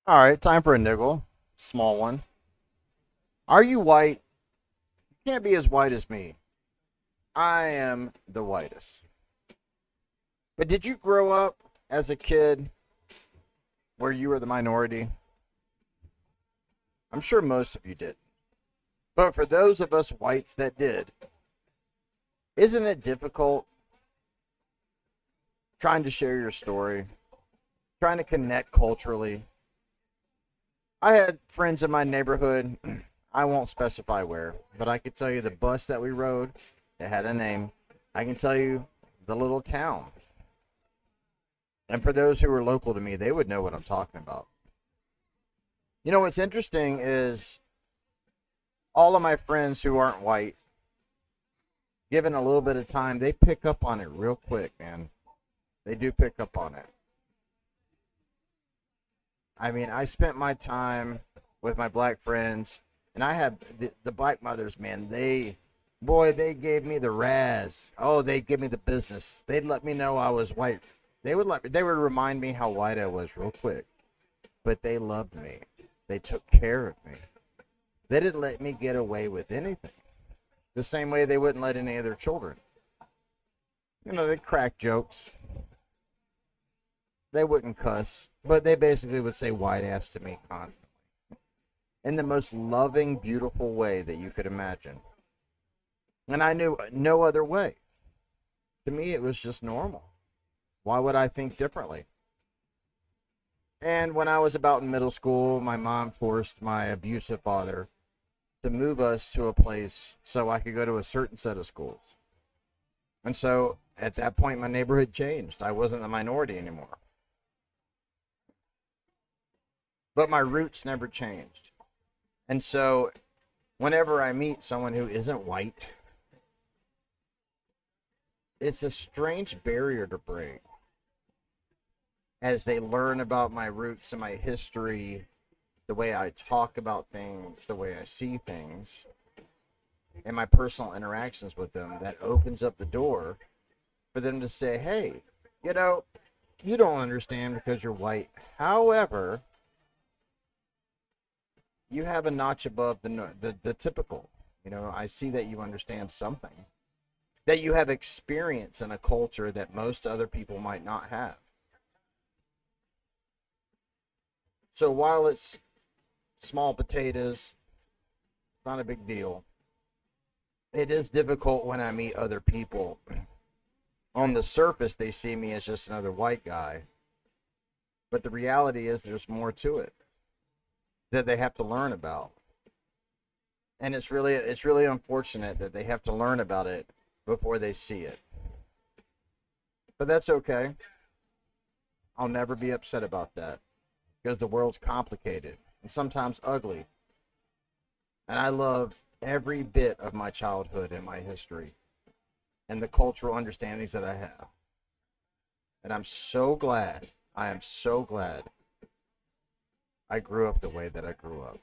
All right, time for a niggle. Small one. Are you white? You can't be as white as me. I am the whitest. But did you grow up as a kid where you were the minority? I'm sure most of you did. But for those of us whites that did, isn't it difficult trying to share your story, trying to connect culturally? I had friends in my neighborhood. I won't specify where, but I could tell you the bus that we rode. It had a name. I can tell you the little town. And for those who are local to me, they would know what I'm talking about. You know what's interesting is all of my friends who aren't white, given a little bit of time, they pick up on it real quick, man. They do pick up on it. I mean, I spent my time with my black friends, and I had the black mothers, man. They gave me the razz. Oh, they'd give me the business. They'd let me know I was white. They would remind me how white I was real quick. But they loved me. They took care of me. They didn't let me get away with anything. The same way they wouldn't let any of their children. You know, they crack jokes. They wouldn't cuss, but they basically would say white ass to me constantly in the most loving, beautiful way that you could imagine. And I knew no other way. To me, it was just normal. Why would I think differently? And when I was about in middle school, my mom forced my abusive father to move us to a place so I could go to a certain set of schools. And so at that point, my neighborhood changed. I wasn't the minority anymore. But my roots never changed. And so whenever I meet someone who isn't white, it's a strange barrier to break as they learn about my roots and my history, the way I talk about things, the way I see things, and my personal interactions with them. That opens up the door for them to say, hey, you know, you don't understand because you're white. However, you have a notch above the typical. You know, I see that you understand something, that you have experience in a culture that most other people might not have. So while it's small potatoes, it's not a big deal. It is difficult when I meet other people. On the surface, they see me as just another white guy, but the reality is there's more to it that they have to learn about. And it's really unfortunate that they have to learn about it before they see it. But that's okay. I'll never be upset about that because the world's complicated and sometimes ugly. And I love every bit of my childhood and my history and the cultural understandings that I have. And I am so glad I grew up the way that I grew up.